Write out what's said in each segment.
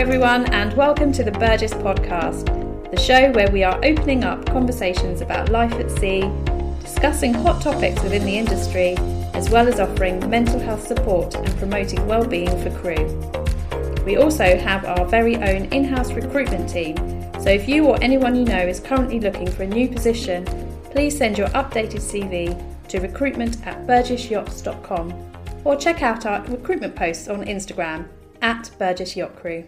everyone, and welcome to the Burgess podcast, the show where we are opening up conversations about life at sea, discussing hot topics within the industry, as well as offering mental health support and promoting well-being for crew. We also have our very own in-house recruitment team, so if you or anyone you know is currently looking for a new position, please send your updated CV to recruitment@burgessyachts.com or check out our recruitment posts on Instagram @Burgess Yacht Crew.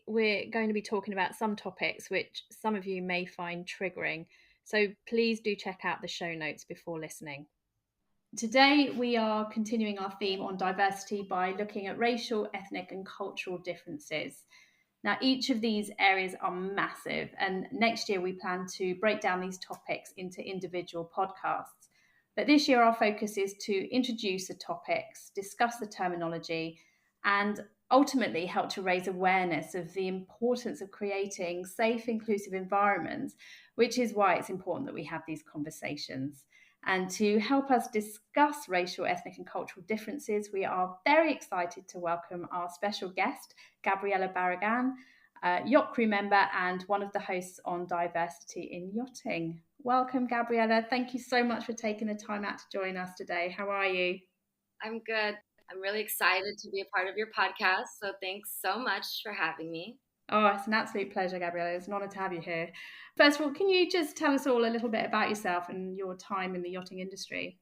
We're going to be talking about some topics which some of you may find triggering, so please do check out the show notes before listening. Today we are continuing our theme on diversity by looking at racial, ethnic and cultural differences. Now, each of these areas are massive, and next year we plan to break down these topics into individual podcasts. But this year our focus is to introduce the topics, discuss the terminology, and ultimately help to raise awareness of the importance of creating safe, inclusive environments, which is why it's important that we have these conversations. And to help us discuss racial, ethnic and cultural differences, we are very excited to welcome our special guest, Gabriela Barragán, yacht crew member and one of the hosts on diversity in yachting. Welcome, Gabriela. Thank you so much for taking the time out to join us today. How are you? I'm good. I'm really excited to be a part of your podcast. So thanks so much for having me. Oh, it's an absolute pleasure, Gabriela. It's an honour to have you here. First of all, can you just tell us all a little bit about yourself and your time in the yachting industry?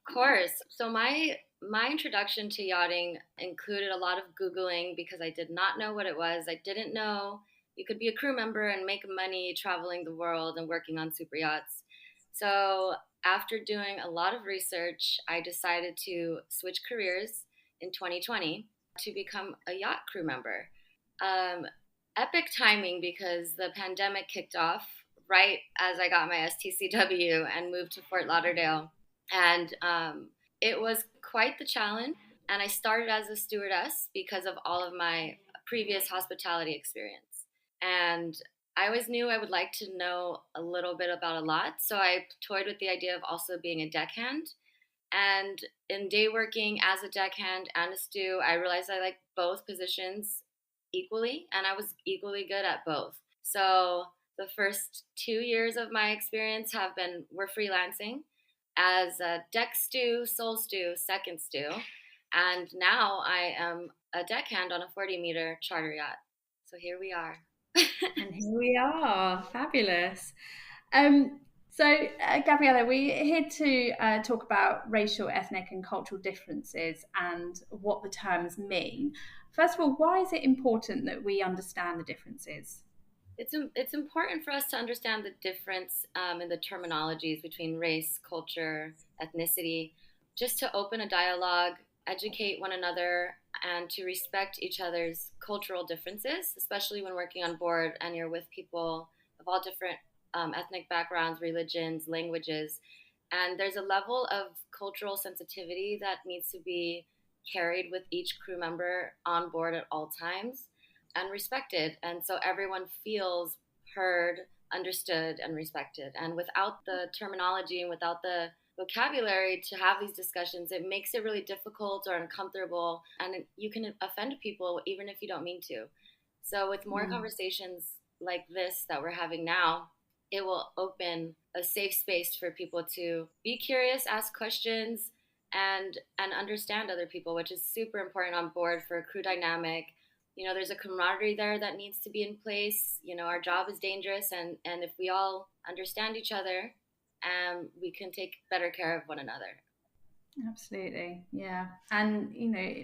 Of course. So my introduction to yachting included a lot of Googling because I did not know what it was. I didn't know you could be a crew member and make money traveling the world and working on super yachts. So after doing a lot of research, I decided to switch careers in 2020 to become a yacht crew member. Epic timing because the pandemic kicked off right as I got my STCW and moved to Fort Lauderdale. And it was quite the challenge. And I started as a stewardess because of all of my previous hospitality experience. And I always knew I would like to know a little bit about a lot. So I toyed with the idea of also being a deckhand. And in day working as a deckhand and a stew, I realized I liked both positions equally, and I was equally good at both. So the first 2 years of my experience were freelancing as a deck stew, sole stew, second stew, and now I am a deckhand on a 40-meter charter yacht. So here we are. And here we are. Fabulous. Gabriela, we're here to talk about racial, ethnic and cultural differences and what the terms mean. First of all, why is it important that we understand the differences? It's important for us to understand the difference in the terminologies between race, culture, ethnicity, just to open a dialogue, educate one another, and to respect each other's cultural differences, especially when working on board and you're with people of all different ethnic backgrounds, religions, languages. And there's a level of cultural sensitivity that needs to be carried with each crew member on board at all times and respected. And so everyone feels heard, understood, and respected. And without the terminology and without the vocabulary to have these discussions, it makes it really difficult or uncomfortable. And you can offend people even if you don't mean to. So with more conversations like this that we're having now, it will open a safe space for people to be curious, ask questions, and understand other people, which is super important on board for a crew dynamic. You know, there's a camaraderie there that needs to be in place. You know, our job is dangerous, and if we all understand each other, we can take better care of one another. Absolutely, yeah. And, you know,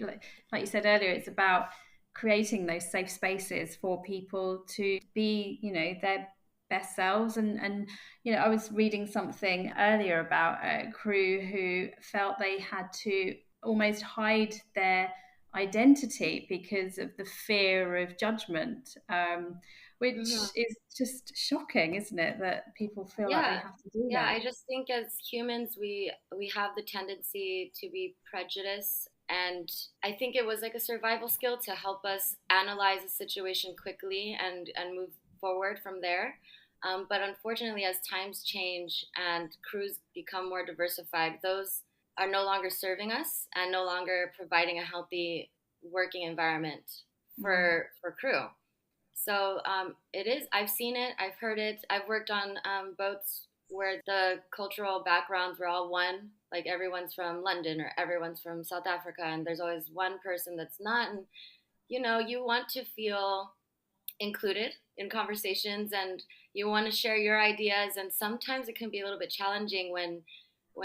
like you said earlier, it's about creating those safe spaces for people to be, you know, their best selves. And you know, I was reading something earlier about a crew who felt they had to almost hide their identity because of the fear of judgment, which is just shocking, isn't it, that people feel like they have to do that. I just think as humans we have the tendency to be prejudiced, and I think it was like a survival skill to help us analyze a situation quickly and move forward from there. But unfortunately, as times change and crews become more diversified, those are no longer serving us and no longer providing a healthy working environment for crew. So it is. I've seen it. I've heard it. I've worked on boats where the cultural backgrounds were all one. Like everyone's from London or everyone's from South Africa, and there's always one person that's not. And you want to feel included in conversations, and you want to share your ideas. And sometimes it can be a little bit challenging when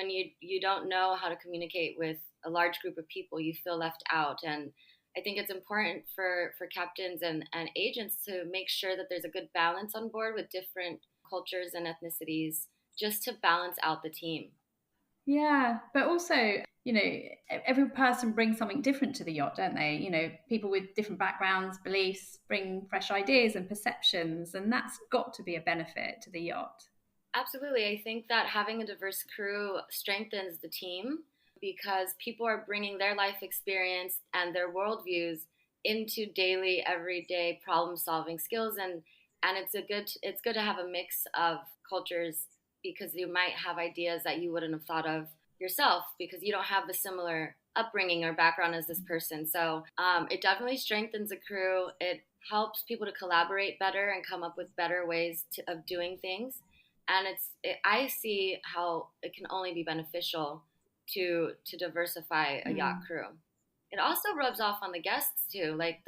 you don't know how to communicate with a large group of people. You feel left out, and I think it's important for captains and agents to make sure that there's a good balance on board with different cultures and ethnicities, just to balance out the team. Yeah, but also, every person brings something different to the yacht, don't they? People with different backgrounds, beliefs bring fresh ideas and perceptions, and that's got to be a benefit to the yacht. Absolutely. I think that having a diverse crew strengthens the team because people are bringing their life experience and their worldviews into daily, everyday problem solving skills. And it's good to have a mix of cultures because you might have ideas that you wouldn't have thought of yourself because you don't have the similar upbringing or background as this person. So it definitely strengthens a crew. It helps people to collaborate better and come up with better ways of doing things. And I see how it can only be beneficial to diversify a yacht Mm. crew. It also rubs off on the guests too. Like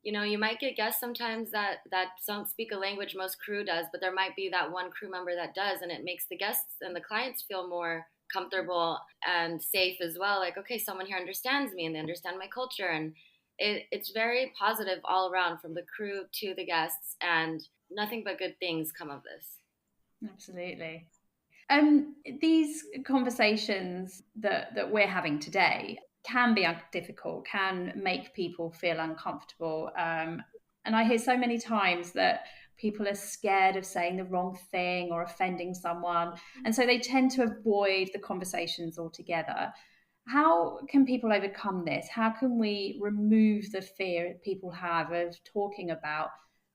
you might get guests sometimes that don't speak a language most crew does, but there might be that one crew member that does, and it makes the guests and the clients feel more comfortable and safe as well. Like, okay, someone here understands me and they understand my culture, and it's very positive all around from the crew to the guests, and nothing but good things come of this. Absolutely. These conversations that we're having today can be difficult, can make people feel uncomfortable. And I hear so many times that people are scared of saying the wrong thing or offending someone. And so they tend to avoid the conversations altogether. How can people overcome this? How can we remove the fear people have of talking about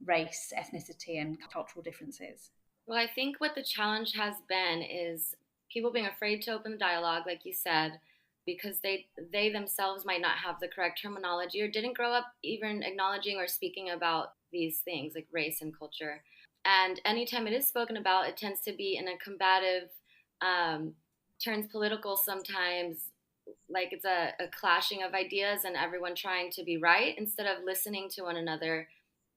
race, ethnicity, and cultural differences? Well, I think what the challenge has been is people being afraid to open the dialogue, like you said, because they themselves might not have the correct terminology or didn't grow up even acknowledging or speaking about these things like race and culture. And anytime it is spoken about, it tends to be in a combative, um, turns political sometimes, like it's a clashing of ideas and everyone trying to be right instead of listening to one another,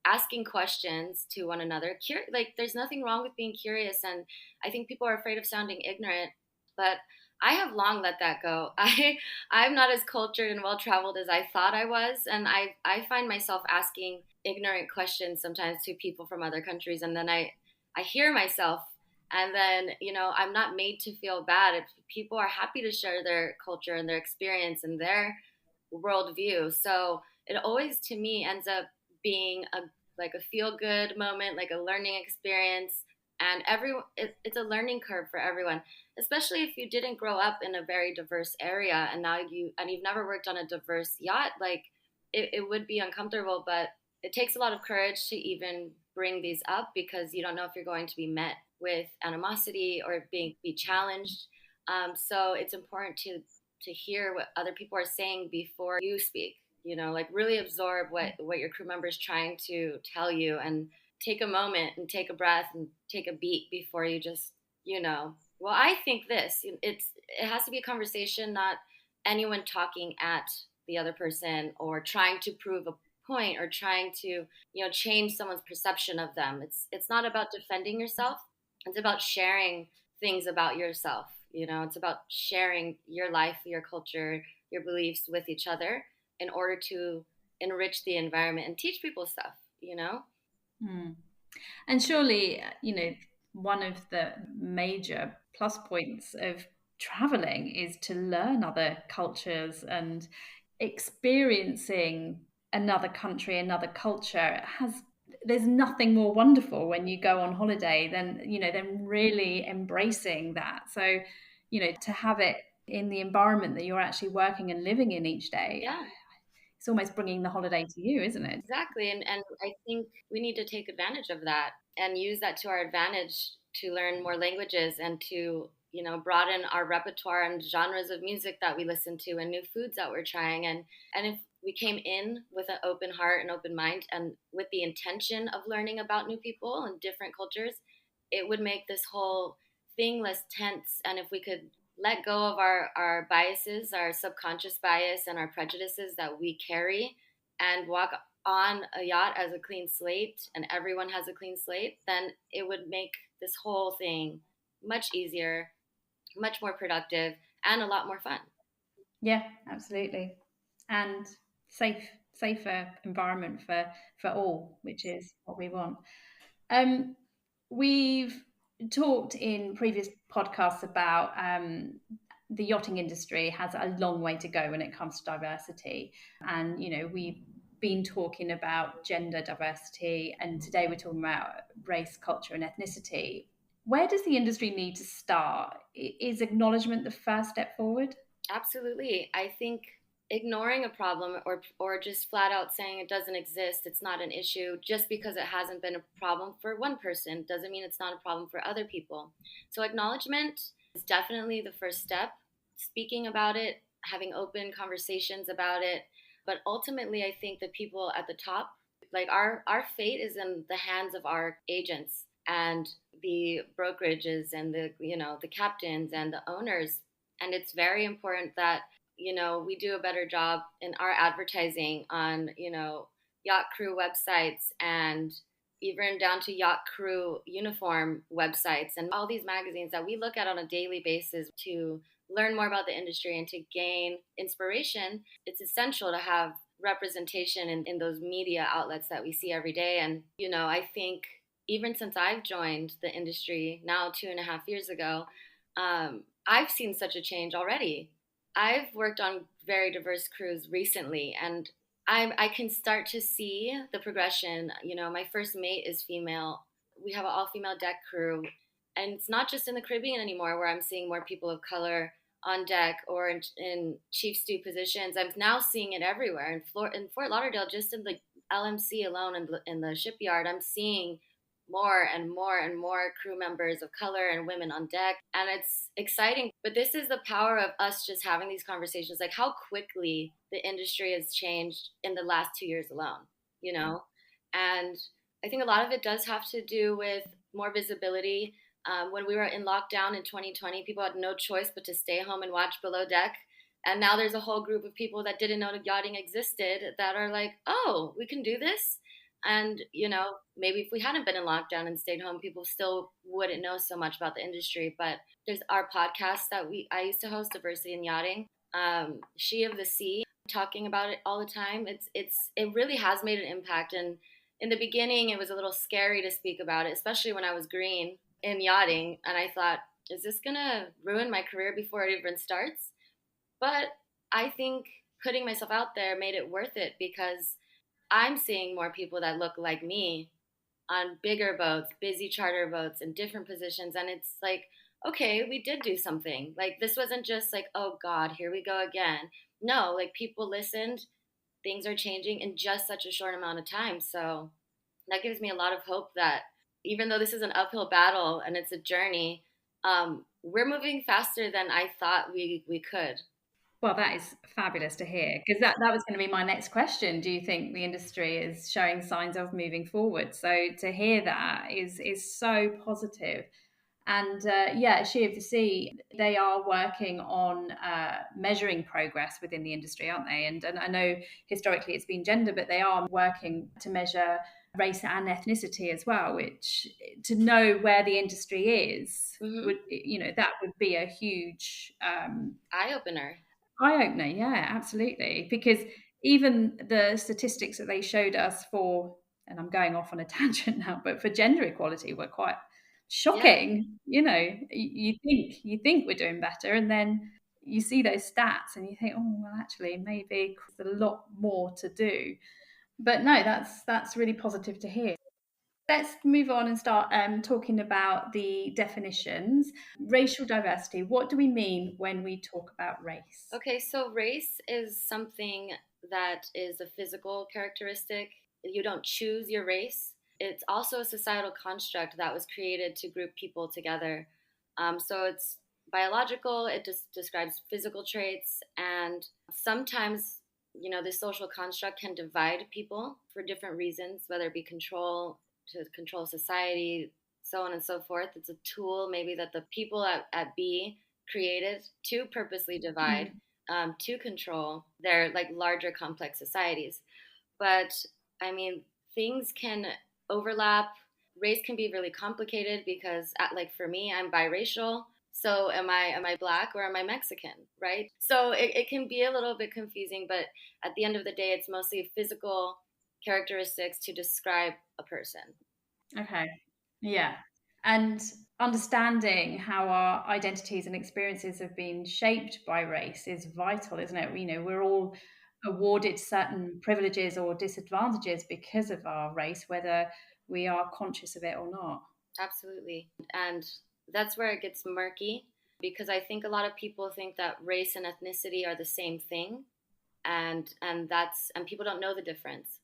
asking questions to one another. Like there's nothing wrong with being curious, and I think people are afraid of sounding ignorant, but I have long let that go. I'm not as cultured and well traveled as I thought I was, and I find myself asking ignorant questions sometimes to people from other countries, and then I hear myself, and then I'm not made to feel bad if people are happy to share their culture and their experience and their worldview. So it always to me ends up being a feel good moment, like a learning experience, and it's a learning curve for everyone, especially if you didn't grow up in a very diverse area and you've never worked on a diverse yacht. Like it would be uncomfortable, but it takes a lot of courage to even bring these up because you don't know if you're going to be met with animosity or be challenged. So it's important to hear what other people are saying before you speak. Like really absorb what your crew member is trying to tell you, and take a moment and take a breath and take a beat before you just well, I think this. It has to be a conversation, not anyone talking at the other person or trying to prove a point or trying to change someone's perception of them. It's not about defending yourself. It's about sharing things about yourself. It's about sharing your life, your culture, your beliefs with each other in order to enrich the environment and teach people stuff. Hmm. And surely, one of the major plus points of traveling is to learn other cultures and experiencing another country, another culture. There's nothing more wonderful when you go on holiday than really embracing that. So, to have it in the environment that you're actually working and living in each day, Yeah, it's almost bringing the holiday to you, isn't it? exactly. And I think we need to take advantage of that and use that to our advantage to learn more languages and to broaden our repertoire and genres of music that we listen to and new foods that we're trying. And if we came in with an open heart and open mind and with the intention of learning about new people and different cultures, it would make this whole thing less tense. And if we could let go of our biases, our subconscious bias and our prejudices that we carry, and walk on a yacht as a clean slate and everyone has a clean slate, then it would make this whole thing much easier, much more productive, and a lot more fun. Yeah, absolutely. And safer environment for all, which is what we want. Um, we've talked in previous podcasts about the yachting industry has a long way to go when it comes to diversity, and we've been talking about gender diversity, and today we're talking about race, culture, and ethnicity. Where does the industry need to start? Is acknowledgement the first step forward? Absolutely. I think ignoring a problem or just flat out saying it doesn't exist, it's not an issue, just because it hasn't been a problem for one person doesn't mean it's not a problem for other people. So acknowledgement is definitely the first step. Speaking about it, having open conversations about it, but ultimately I think the people at the top, like our fate is in the hands of our agents and the brokerages and the captains and the owners. And it's very important that we do a better job in our advertising on yacht crew websites, and even down to yacht crew uniform websites and all these magazines that we look at on a daily basis to learn more about the industry and to gain inspiration. It's essential to have representation in those media outlets that we see every day. And I think even since I've joined the industry now 2.5 years ago, I've seen such a change already. I've worked on very diverse crews recently, and I can start to see the progression. My first mate is female. We have an all-female deck crew, and it's not just in the Caribbean anymore where I'm seeing more people of color on deck or in chief stew positions. I'm now seeing it everywhere in Fort Lauderdale, just in the LMC alone, in the shipyard. I'm seeing more and more and more crew members of color and women on deck. And it's exciting. But this is the power of us just having these conversations, like how quickly the industry has changed in the last 2 years alone, you know? And I think a lot of it does have to do with more visibility. When we were in lockdown in 2020, people had no choice but to stay home and watch Below Deck. And now there's a whole group of people that didn't know yachting existed that are like, oh, we can do this. And, maybe if we hadn't been in lockdown and stayed home, people still wouldn't know so much about the industry. But there's our podcast that I used to host, Diversity in Yachting, She of the Sea, talking about it all the time. It really has made an impact. And in the beginning, it was a little scary to speak about it, especially when I was green in yachting. And I thought, is this going to ruin my career before it even starts? But I think putting myself out there made it worth it, because I'm seeing more people that look like me on bigger boats, busy charter boats in different positions. And it's like, okay, we did do something. Like, this wasn't just like, oh God, here we go again. No, like, people listened, things are changing in just such a short amount of time. So that gives me a lot of hope that even though this is an uphill battle and it's a journey, we're moving faster than I thought we could. Well, that is fabulous to hear, because that was going to be my next question. Do you think the industry is showing signs of moving forward? So to hear that is so positive. And yeah, She of the Sea, they are working on measuring progress within the industry, aren't they? And I know historically it's been gender, but they are working to measure race and ethnicity as well, which, to know where the industry is, would, that would be a huge eye opener. Eye opener, yeah, absolutely. Because even the statistics that they showed us for, and I'm going off on a tangent now, but for gender equality were quite shocking. Yeah. You think we're doing better, and then you see those stats and you think, oh well, actually maybe there's a lot more to do. But no, that's really positive to hear. Let's move on and start talking about the definitions. Racial diversity. What do we mean when we talk about race? Okay, so race is something that is a physical characteristic. You don't choose your race. It's also a societal construct that was created to group people together. So it's biological, it just describes physical traits, and sometimes this social construct can divide people for different reasons, whether it be control, to control society, so on and so forth. It's a tool maybe that the people at B created to purposely divide, to control their like larger complex societies. But I mean, things can overlap. Race can be really complicated because, like for me, I'm biracial. So am I black or am I Mexican, right? So it can be a little bit confusing, but at the end of the day, it's mostly physical characteristics to describe a person. Okay. Yeah. And understanding how our identities and experiences have been shaped by race is vital, isn't it? We're all awarded certain privileges or disadvantages because of our race, whether we are conscious of it or not. Absolutely. And that's where it gets murky because I think a lot of people think that race and ethnicity are the same thing, and people don't know the difference.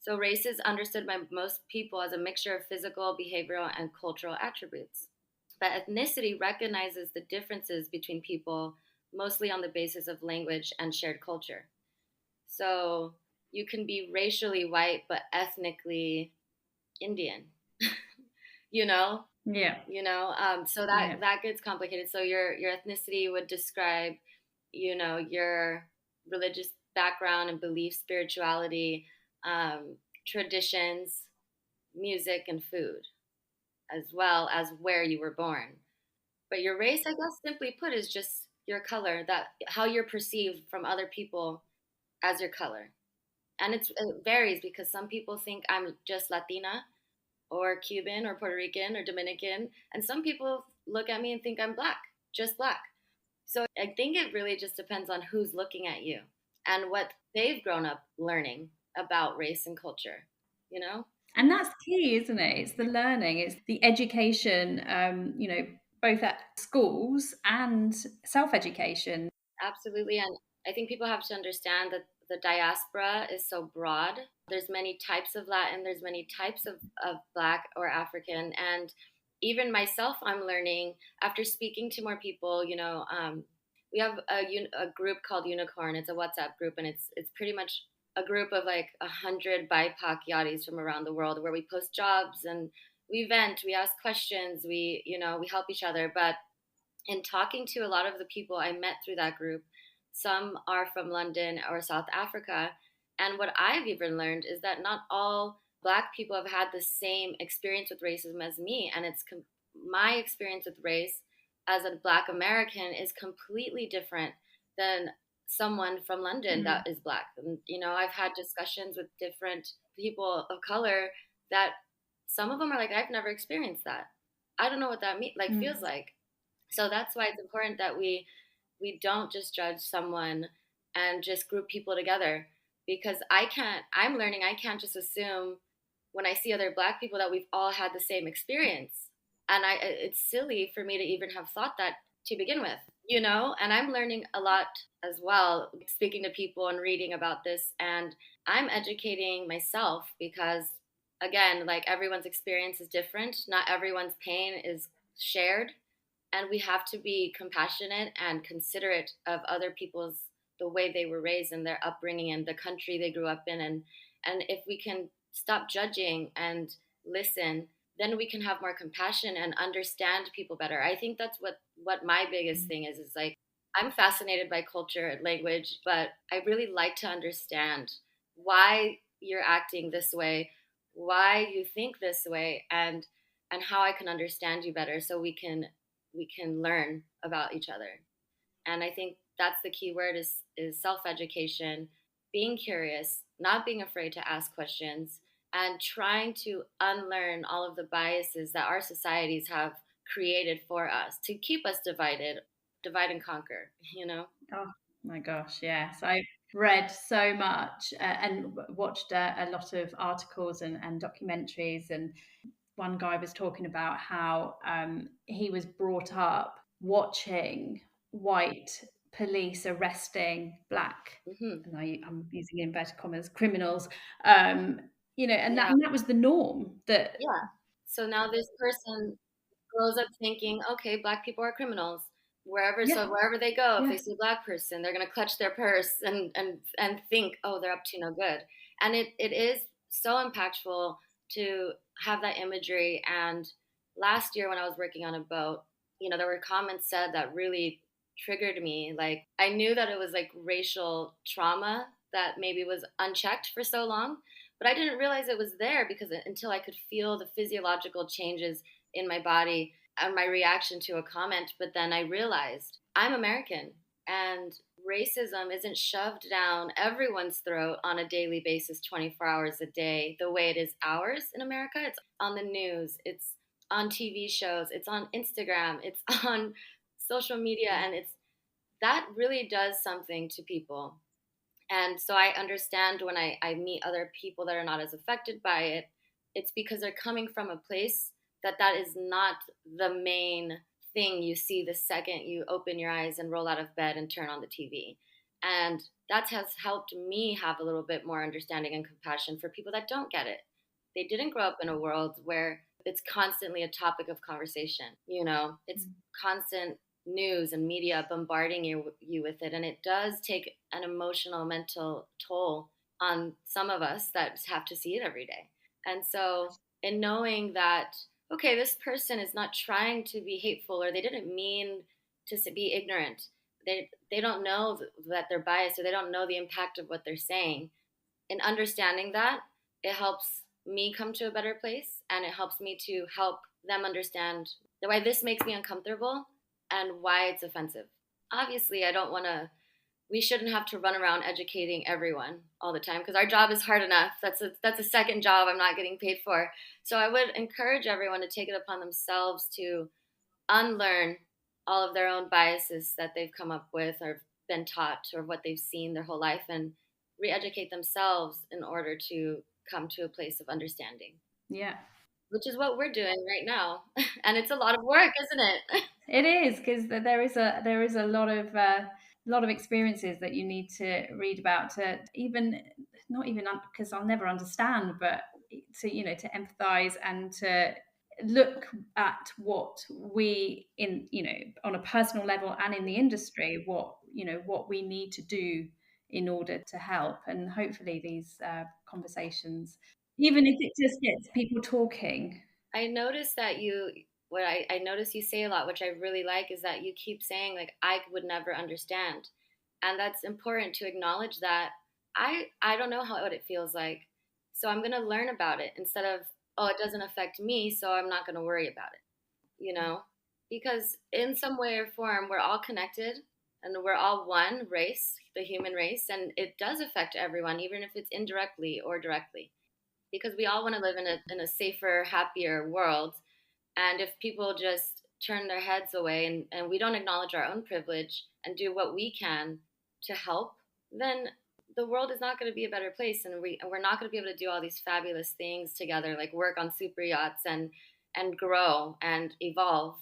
So race is understood by most people as a mixture of physical, behavioral, and cultural attributes. But ethnicity recognizes the differences between people mostly on the basis of language and shared culture. So you can be racially white but ethnically Indian, you know? Yeah. So Yeah. that gets complicated. So your ethnicity would describe, your religious background and belief, spirituality, um, traditions, music, and food, as well as where you were born. But your race, I guess, simply put, is just your color, that how you're perceived from other people as your color. And it varies because some people think I'm just Latina or Cuban or Puerto Rican or Dominican, and some people look at me and think I'm black, just black. So I think it really just depends on who's looking at you and what they've grown up learning about race and culture, you know? And that's key, isn't it? It's the learning, it's the education, both at schools and self education. Absolutely. And I think people have to understand that the diaspora is so broad. There's many types of Latin, there's many types of Black or African. And even myself, I'm learning after speaking to more people, we have a group called Unicorn. It's a WhatsApp group, and it's pretty much a group of like 100 BIPOC yachties from around the world where we post jobs and we vent, we ask questions, we help each other. But in talking to a lot of the people I met through that group, some are from London or South Africa. And what I've even learned is that not all Black people have had the same experience with racism as me. And my experience with race as a Black American is completely different than someone from London that is Black. And, I've had discussions with different people of color that some of them are like, I've never experienced that. I don't know what that feels like. So that's why it's important that we don't just judge someone and just group people together, because I'm learning I can't just assume when I see other Black people that we've all had the same experience. And it's silly for me to even have thought that to begin with, and I'm learning a lot as well, speaking to people and reading about this, and I'm educating myself because, again, like everyone's experience is different. Not everyone's pain is shared, and we have to be compassionate and considerate of other people's, the way they were raised and their upbringing and the country they grew up in. And if we can stop judging and listen, then we can have more compassion and understand people better. I think that's what my biggest thing is like, I'm fascinated by culture and language, but I really like to understand why you're acting this way, why you think this way, and how I can understand you better so we can learn about each other. And I think that's the key word is self-education, being curious, not being afraid to ask questions, and trying to unlearn all of the biases that our societies have created for us to keep us divide and conquer, Oh my gosh, yes. I've read so much and watched a lot of articles and documentaries. And one guy was talking about how he was brought up watching white police arresting Black, Mm-hmm. and I'm using inverted commas, criminals, and Yeah. that was the norm. That Yeah. So now this person grows up thinking, okay, Black people are criminals. wherever. Yeah. So wherever they go, if Yeah. they see a Black person, they're going to clutch their purse and think, oh, they're up to no good. And it is so impactful to have that imagery. And last year when I was working on a boat, there were comments said that really triggered me. Like, I knew that it was like racial trauma that maybe was unchecked for so long, but I didn't realize it was there because until I could feel the physiological changes in my body and my reaction to a comment. But then I realized I'm American, and racism isn't shoved down everyone's throat on a daily basis, 24 hours a day, the way it is ours in America. It's on the news, it's on TV shows, it's on Instagram, it's on social media, and that really does something to people. And so I understand when I meet other people that are not as affected by it, it's because they're coming from a place that is not the main thing you see the second you open your eyes and roll out of bed and turn on the TV. And that has helped me have a little bit more understanding and compassion for people that don't get it. They didn't grow up in a world where it's constantly a topic of conversation. It's constant news and media bombarding you with it, and it does take an emotional, mental toll on some of us that have to see it every day. And so, in knowing that, okay, this person is not trying to be hateful, or they didn't mean to be ignorant, they don't know that they're biased, or they don't know the impact of what they're saying. In understanding that, it helps me come to a better place, and it helps me to help them understand why this makes me uncomfortable and why it's offensive. Obviously, we shouldn't have to run around educating everyone all the time, because our job is hard enough. That's a second job I'm not getting paid for. So I would encourage everyone to take it upon themselves to unlearn all of their own biases that they've come up with or been taught, or what they've seen their whole life, and re-educate themselves in order to come to a place of understanding. Yeah. Which is what we're doing right now. And it's a lot of work, isn't it? It is, because there is a lot of experiences that you need to read about to even not even because I'll never understand, but to empathize and to look at what we on a personal level and in the industry, what we need to do in order to help. And hopefully these conversations, even if it just gets people talking. I noticed that what I notice you say a lot, which I really like, is that you keep saying, like, I would never understand. And that's important to acknowledge that I don't know what it feels like. So I'm going to learn about it instead of, oh, it doesn't affect me, so I'm not going to worry about it. Because in some way or form, we're all connected, and we're all one race, the human race, and it does affect everyone, even if it's indirectly or directly, because we all want to live in a safer, happier world. And if people just turn their heads away, and we don't acknowledge our own privilege and do what we can to help, then the world is not going to be a better place. And we're not going to be able to do all these fabulous things together, like work on super yachts and grow and evolve.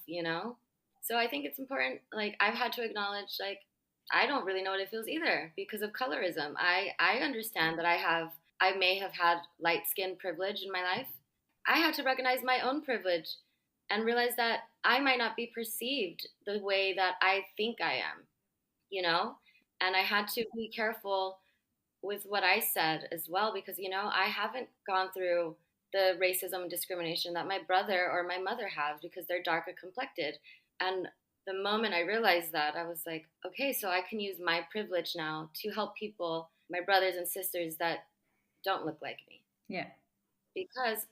So I think it's important. Like, I've had to acknowledge, like, I don't really know what it feels either because of colorism. I understand that I may have had light skin privilege in my life. I had to recognize my own privilege and realize that I might not be perceived the way that I think I am. And I had to be careful with what I said as well, because, I haven't gone through the racism and discrimination that my brother or my mother have, because they're darker complected. And the moment I realized that, I was like, okay, so I can use my privilege now to help people, my brothers and sisters that don't look like me. Yeah. Because,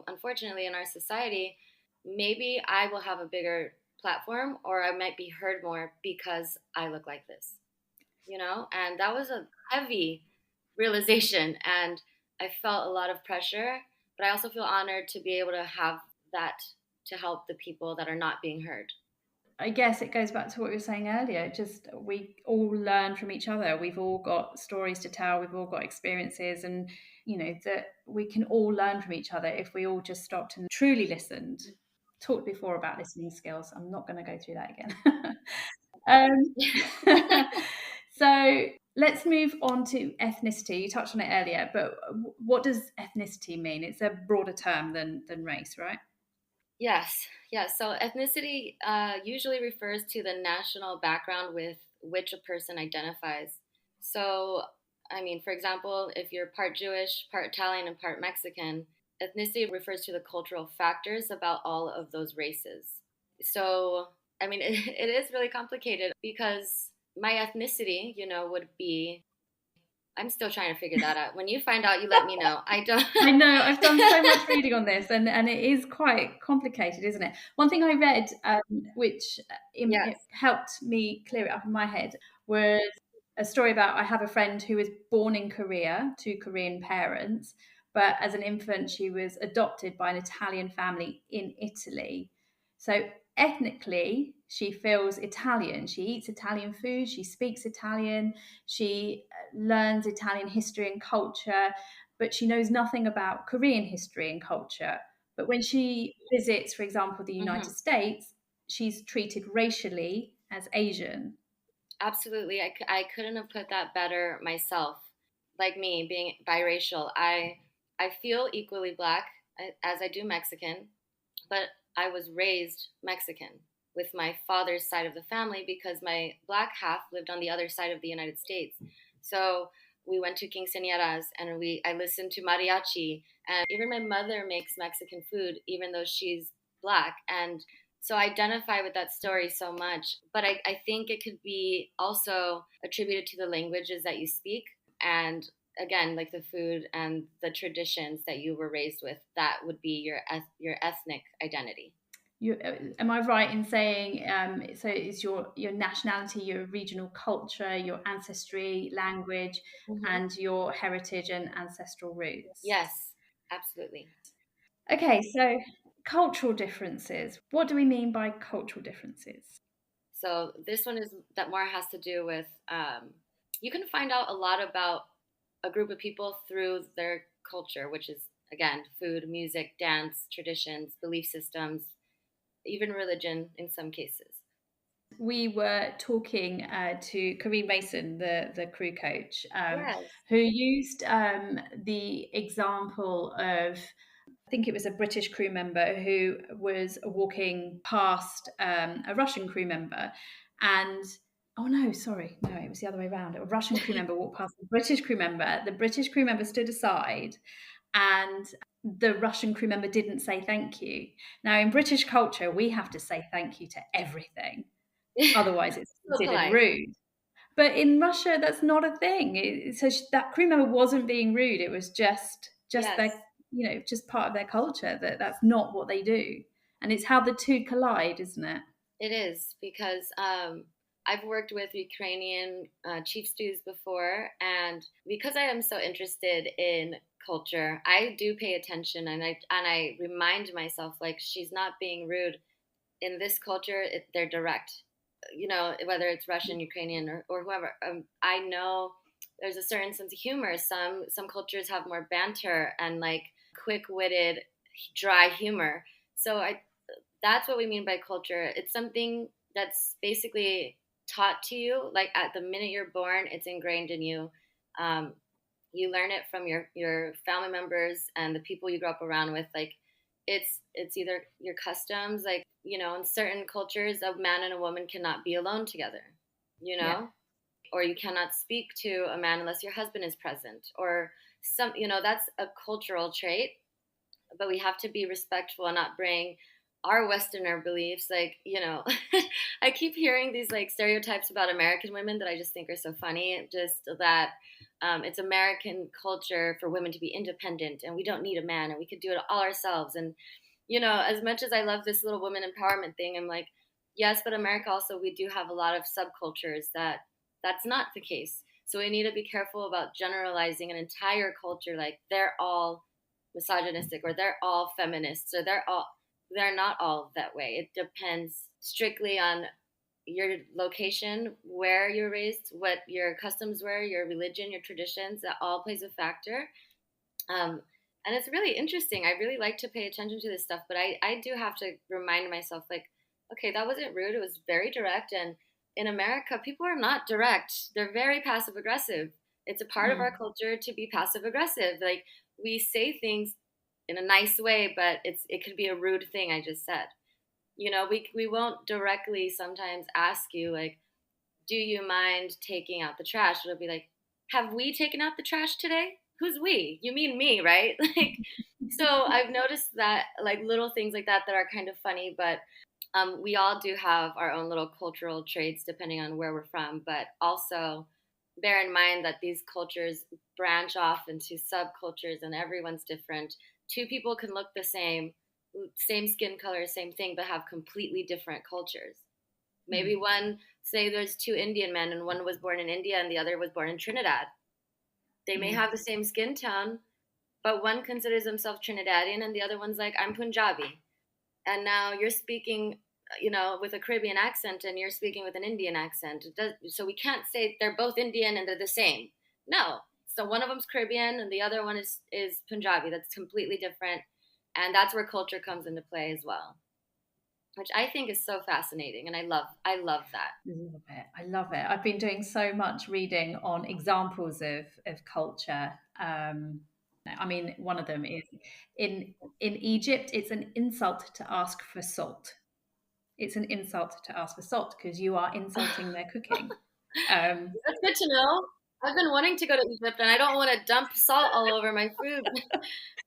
unfortunately, in our society, maybe I will have a bigger platform, or I might be heard more because I look like this. And that was a heavy realization, and I felt a lot of pressure, but I also feel honored to be able to have that to help the people that are not being heard. I guess it goes back to what we were saying earlier. Just we all learn from each other. We've all got stories to tell. We've all got experiences, and that we can all learn from each other if we all just stopped and truly listened. Talked before about listening skills. I'm not going to go through that again. So let's move on to ethnicity. You touched on it earlier, but what does ethnicity mean? It's a broader term than race, right? Yes, yes. So ethnicity usually refers to the national background with which a person identifies. So, I mean, for example, if you're part Jewish, part Italian, and part Mexican, ethnicity refers to the cultural factors about all of those races. So, I mean, it is really complicated because my ethnicity, would be. I'm still trying to figure that out. When you find out, you let me know. I don't. I know, I've done so much reading on this, and it is quite complicated, isn't it? One thing I read, which it Yes. helped me clear it up in my head, was a story about I have a friend who was born in Korea to Korean parents, but as an infant, she was adopted by an Italian family in Italy. So ethnically, she feels Italian. She eats Italian food, she speaks Italian, she learns Italian history and culture, but she knows nothing about Korean history and culture. But when she visits, for example, the Hmm. United States, she's treated racially as Asian. Absolutely. I couldn't have put that better myself. Like me being biracial, I feel equally black as I do Mexican, but I was raised Mexican with my father's side of the family because my black half lived on the other side of the United States. So we went to quinceañeras and I listened to mariachi, and even my mother makes Mexican food even though she's black. And so I identify with that story so much. But I think it could be also attributed to the languages that you speak, and again, like the food and the traditions that you were raised with, that would be your ethnic identity. Am I right in saying so? It's your nationality, your regional culture, your ancestry, language, Hmm. and your heritage and ancestral roots. Yes, absolutely. Okay, so cultural differences. What do we mean by cultural differences? So this one is that more has to do with you can find out a lot about a group of people through their culture, which is again food, music, dance, traditions, belief systems, even religion in some cases. We were talking to Kareem Mason, the crew coach, Yes. who used the example of, I think it was a British crew member who was walking past a Russian crew member, and oh no, sorry, no, it was the other way around. A Russian crew member walked past the British crew member. The British crew member stood aside, and the Russian crew member didn't say thank you. Now, in British culture, we have to say thank you to everything. Otherwise, it's So considered polite. rude. But in Russia, that's not a thing. So that crew member wasn't being rude. It was just Yes. their, just part of their culture. That's not what they do, and it's how the two collide, isn't it? It is because I've worked with Ukrainian chief stews before, and because I am so interested in culture, I do pay attention, and I remind myself like she's not being rude. In this culture, they're direct. Whether it's Russian, Ukrainian, or whoever. I know there's a certain sense of humor. Some cultures have more banter and like quick-witted, dry humor. So I that's what we mean by culture. It's something that's basically taught to you. Like at the minute you're born, it's ingrained in you. Um, you learn it from your family members and the people you grew up around with. Like it's either your customs, like in certain cultures, a man and a woman cannot be alone together. You Yeah. know, or you cannot speak to a man unless your husband is present, or that's a cultural trait, but we have to be respectful and not bring our Westerner beliefs. Like, I keep hearing these like stereotypes about American women that I just think are so funny. Just that it's American culture for women to be independent and we don't need a man and we could do it all ourselves. And, as much as I love this little woman empowerment thing, I'm like, yes, but America also, we do have a lot of subcultures that's not the case. So we need to be careful about generalizing an entire culture like they're all misogynistic or they're all feminists or they're not all that way. It depends strictly on your location, where you're raised, what your customs were, your religion, your traditions. That all plays a factor. um, and it's really interesting. I really like to pay attention to this stuff, but I do have to remind myself like, okay, that wasn't rude, it was very direct. And in America, people are not direct, they're very passive aggressive. It's a part of our Mm. culture to be passive aggressive. Like we say things in a nice way, but it could be a rude thing I just said. We won't directly sometimes ask you like, do you mind taking out the trash? It'll be like, have we taken out the trash today? Who's we? You mean me, right? Like, so I've noticed that like little things like that are kind of funny, but we all do have our own little cultural traits depending on where we're from, but also bear in mind that these cultures branch off into subcultures and everyone's different. Two people can look the same skin color, same thing, but have completely different cultures. Maybe one, say there's two Indian men and one was born in India and the other was born in Trinidad. They may have the same skin tone, but one considers himself Trinidadian and the other one's like, I'm Punjabi. And now you're speaking, with a Caribbean accent and you're speaking with an Indian accent. So we can't say they're both Indian and they're the same. No. So one of them's Caribbean and the other one is Punjabi. That's completely different. And that's where culture comes into play as well, which I think is so fascinating. And I love that. I love it. I've been doing so much reading on examples of culture. I mean, one of them is in Egypt, it's an insult to ask for salt. It's an insult to ask for salt because you are insulting their cooking. That's good to know. I've been wanting to go to Egypt and I don't want to dump salt all over my food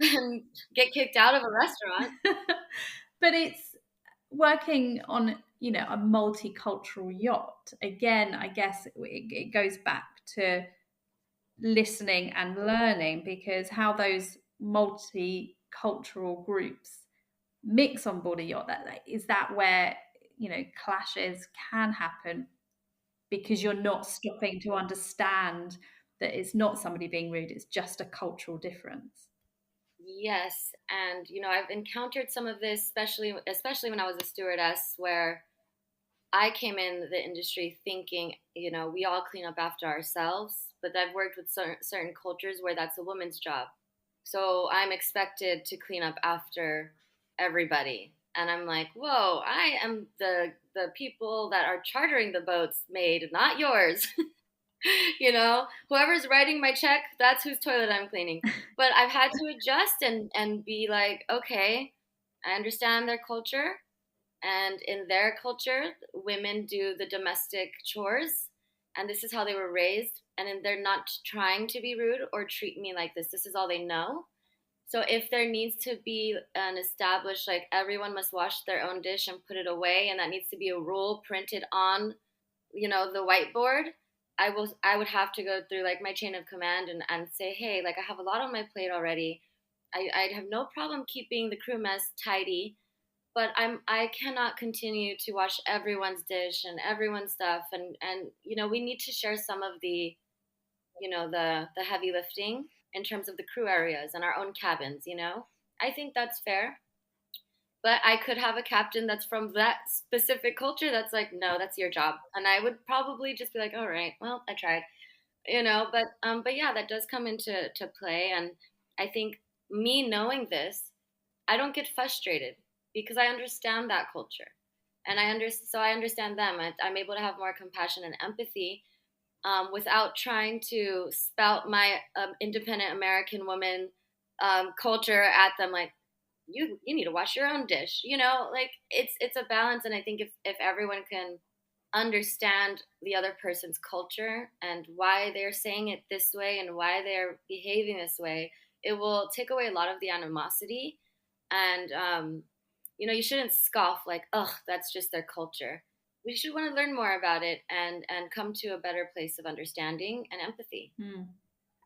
and get kicked out of a restaurant. But it's working on, a multicultural yacht. Again, I guess it goes back to listening and learning, because how those multicultural groups mix on board a yacht, that where clashes can happen, because you're not stopping to understand that it's not somebody being rude, it's just a cultural difference. Yes, and I've encountered some of this, especially when I was a stewardess, where I came in the industry thinking, we all clean up after ourselves, but I've worked with certain cultures where that's a woman's job. So I'm expected to clean up after everybody. And I'm like, whoa, I am the people that are chartering the boats maid, not yours. Whoever's writing my check, that's whose toilet I'm cleaning. But I've had to adjust and be like, okay, I understand their culture. And in their culture, women do the domestic chores. And this is how they were raised. And they're not trying to be rude or treat me like this. This is all they know. So if there needs to be an established, like everyone must wash their own dish and put it away, and that needs to be a rule printed on, the whiteboard, I would have to go through like my chain of command and say, hey, like I have a lot on my plate already. I'd have no problem keeping the crew mess tidy, but I cannot continue to wash everyone's dish and everyone's stuff, and we need to share some of the the heavy lifting in terms of the crew areas and our own cabins. I think that's fair. But I could have a captain that's from that specific culture that's like, no, that's your job, and I would probably just be like, all right, well, I tried. But yeah, that does come into play. And I think me knowing this, I don't get frustrated because I understand that culture, and I understand them. I'm able to have more compassion and empathy, without trying to spout my independent American woman culture at them. Like, you need to wash your own dish. Like it's a balance. And I think if everyone can understand the other person's culture and why they're saying it this way and why they're behaving this way, it will take away a lot of the animosity. And you shouldn't scoff like, oh, that's just their culture. We should want to learn more about it and come to a better place of understanding and empathy.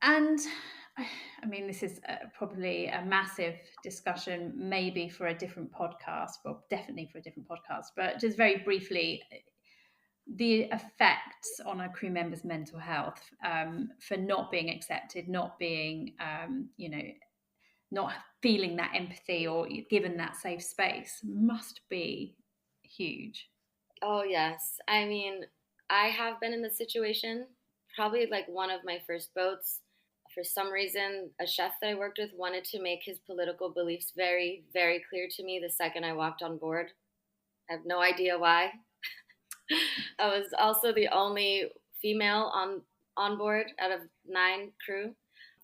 And I mean, this is probably a massive discussion, maybe for a different podcast, well, definitely for a different podcast, but just very briefly, the effects on a crew member's mental health, for not being accepted, not being, not feeling that empathy or given that safe space, must be huge. Oh, yes. I mean, I have been in this situation, probably like one of my first boats. For some reason, a chef that I worked with wanted to make his political beliefs very, very clear to me the second I walked on board. I have no idea why. I was also the only female on board out of 9 crew.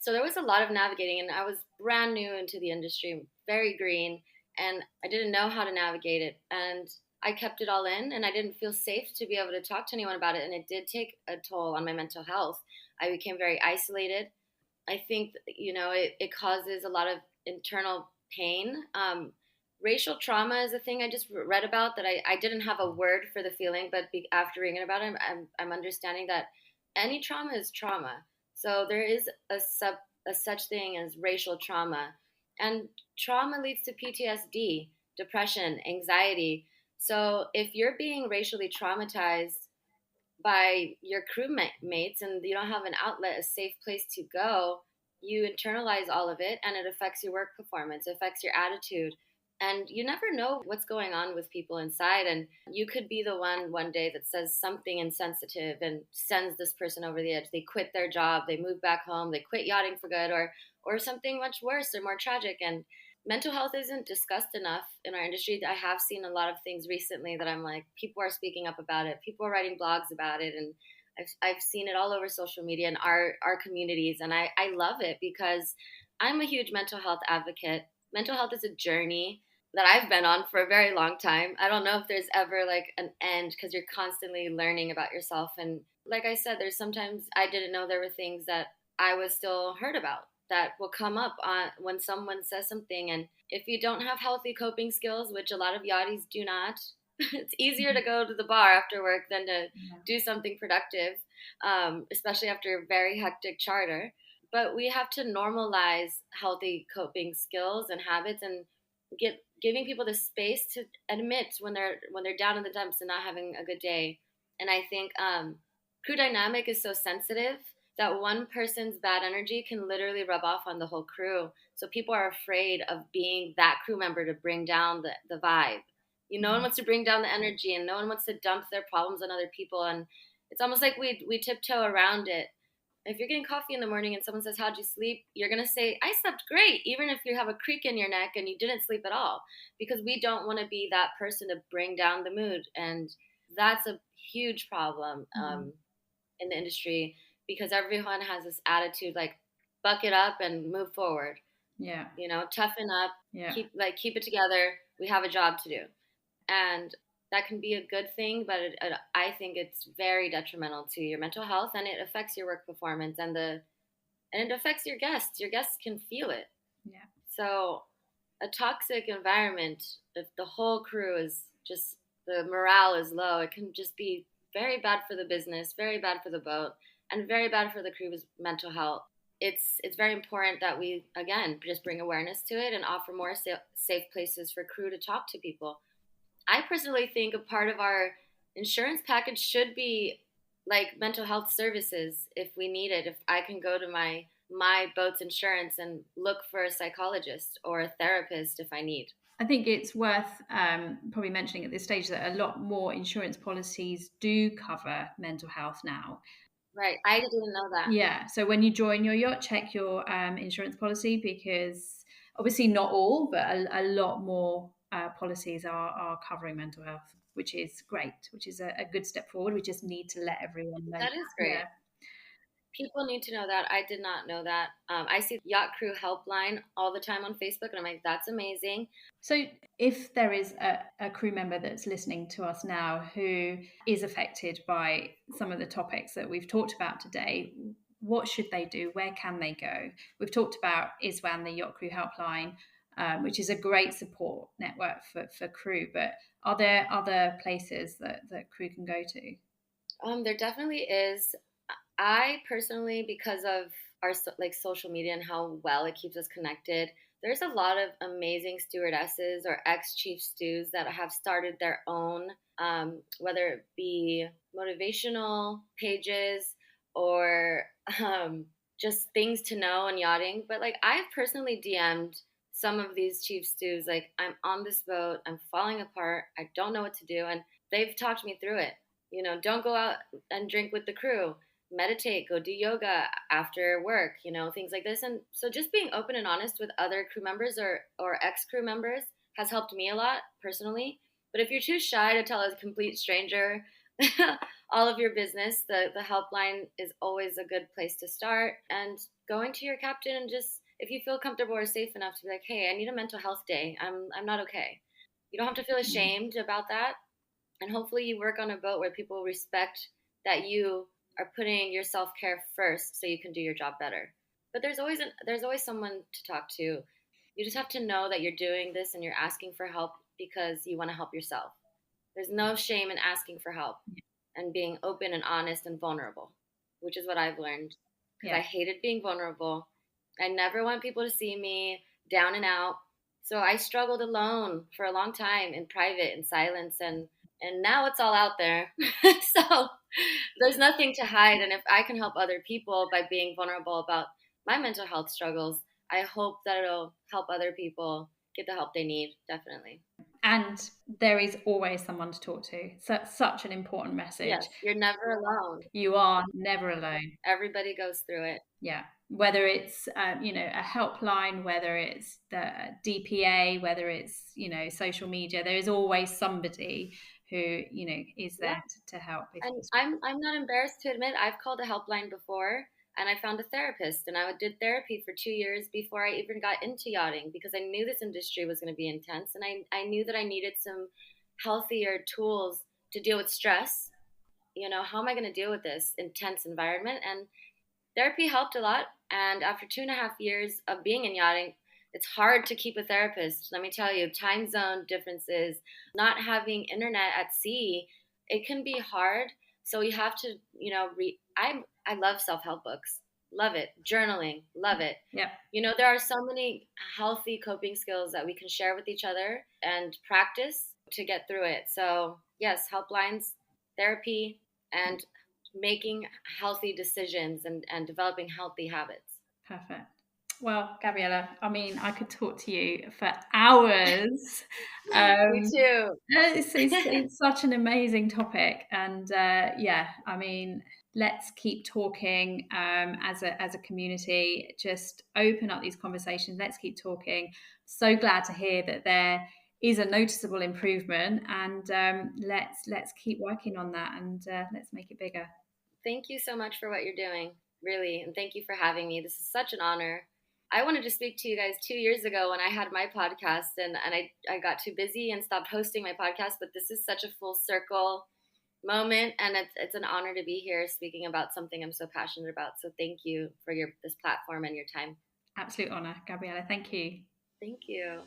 So there was a lot of navigating, and I was brand new into the industry, very green, and I didn't know how to navigate it. And I kept it all in, and I didn't feel safe to be able to talk to anyone about it. And it did take a toll on my mental health. I became very isolated. I think, it causes a lot of internal pain. Racial trauma is a thing I just read about that I didn't have a word for the feeling, but after reading about it, I'm understanding that any trauma is trauma. So there is a such thing as racial trauma, and trauma leads to PTSD, depression, anxiety. So if you're being racially traumatized by your crewmates and you don't have an outlet, a safe place to go, you internalize all of it and it affects your work performance, it affects your attitude. And you never know what's going on with people inside. And you could be the one day that says something insensitive and sends this person over the edge. They quit their job, they move back home, they quit yachting for good, or something much worse or more tragic. And mental health isn't discussed enough in our industry. I have seen a lot of things recently that I'm like, people are speaking up about it. People are writing blogs about it. And I've seen it all over social media in our communities. And I love it because I'm a huge mental health advocate. Mental health is a journey that I've been on for a very long time. I don't know if there's ever like an end because you're constantly learning about yourself. And like I said, there's sometimes I didn't know there were things that I was still hurt about that will come up when someone says something. And if you don't have healthy coping skills, which a lot of yachties do not, it's easier to go to the bar after work than to do something productive, especially after a very hectic charter. But we have to normalize healthy coping skills and habits and giving people the space to admit when they're down in the dumps and not having a good day. And I think crew dynamic is so sensitive that one person's bad energy can literally rub off on the whole crew. So people are afraid of being that crew member to bring down the vibe. No one wants to bring down the energy, and no one wants to dump their problems on other people. And it's almost like we tiptoe around it. If you're getting coffee in the morning and someone says, "How'd you sleep?" You're going to say, "I slept great," even if you have a creak in your neck and you didn't sleep at all, because we don't want to be that person to bring down the mood. And that's a huge problem in the industry, because everyone has this attitude like, buck it up and move forward. Yeah. Toughen up, keep it together. We have a job to do. And that can be a good thing, but I think it's very detrimental to your mental health, and it affects your work performance and it affects your guests. Your guests can feel it. Yeah. So a toxic environment, if the whole crew is just, the morale is low, it can just be very bad for the business, very bad for the boat, and very bad for the crew's mental health. It's very important that we, again, just bring awareness to it and offer more safe places for crew to talk to people. I personally think a part of our insurance package should be like mental health services if we need it. If I can go to my boat's insurance and look for a psychologist or a therapist if I need. I think it's worth probably mentioning at this stage that a lot more insurance policies do cover mental health now. Right. I didn't know that. Yeah. So when you join your yacht, check your insurance policy, because obviously not all, but a lot more policies are covering mental health, which is great, which is a good step forward. We just need to let everyone know. That is great. Yeah. People need to know that. I did not know that. I see Yacht Crew Helpline all the time on Facebook, and I'm like, that's amazing. So if there is a crew member that's listening to us now who is affected by some of the topics that we've talked about today, what should they do? Where can they go? We've talked about ISWAN, the Yacht Crew Helpline, which is a great support network for crew, but are there other places that crew can go to? There definitely is. I personally, because of our social media and how well it keeps us connected, there's a lot of amazing stewardesses or ex-chief stews that have started their own, whether it be motivational pages or just things to know in yachting. But like, I've personally DM'd some of these chief stews, like, I'm on this boat, I'm falling apart, I don't know what to do, and they've talked me through it. Don't go out and drink with the crew. Meditate, go do yoga after work, things like this. And so just being open and honest with other crew members or ex-crew members has helped me a lot personally. But if you're too shy to tell a complete stranger all of your business, the helpline is always a good place to start. And going to your captain and just, if you feel comfortable or safe enough to be like, hey, I need a mental health day. I'm not okay. You don't have to feel ashamed about that. And hopefully you work on a boat where people respect that you are putting your self-care first so you can do your job better. But there's always someone to talk to. You just have to know that you're doing this and you're asking for help because you want to help yourself. There's no shame in asking for help and being open and honest and vulnerable, which is what I've learned because I hated being vulnerable. I never want people to see me down and out. So I struggled alone for a long time in private, in silence, and now it's all out there. So there's nothing to hide. And if I can help other people by being vulnerable about my mental health struggles, I hope that it'll help other people get the help they need, definitely. And there is always someone to talk to. So that's such an important message. Yes, you're never alone. You are never alone. Everybody goes through it. Yeah. Whether it's, a helpline, whether it's the DPA, whether it's, social media, there is always somebody who, is there to help. And I'm not embarrassed to admit I've called a helpline before and I found a therapist and I did therapy for 2 years before I even got into yachting because I knew this industry was going to be intense and I knew that I needed some healthier tools to deal with stress. How am I going to deal with this intense environment? And therapy helped a lot. And after 2.5 years of being in yachting, it's hard to keep a therapist. Let me tell you, time zone differences, not having internet at sea, it can be hard. So you have to, read. I love self-help books. Love it. Journaling. Love it. Yeah. There are so many healthy coping skills that we can share with each other and practice to get through it. So yes, helplines, therapy, and making healthy decisions and developing healthy habits. Perfect. Well, Gabriela, I could talk to you for hours. Me too. It's such an amazing topic. And let's keep talking as a community. Just open up these conversations. Let's keep talking. So glad to hear that there is a noticeable improvement, and let's keep working on that, and let's make it bigger. Thank you so much for what you're doing, really, and thank you for having me. This is such an honor. I wanted to speak to you guys 2 years ago when I had my podcast, and I got too busy and stopped hosting my podcast, but this is such a full circle moment, and it's an honor to be here speaking about something I'm so passionate about. So thank you for this platform and your time. Absolute honor, Gabriela. Thank you. Thank you.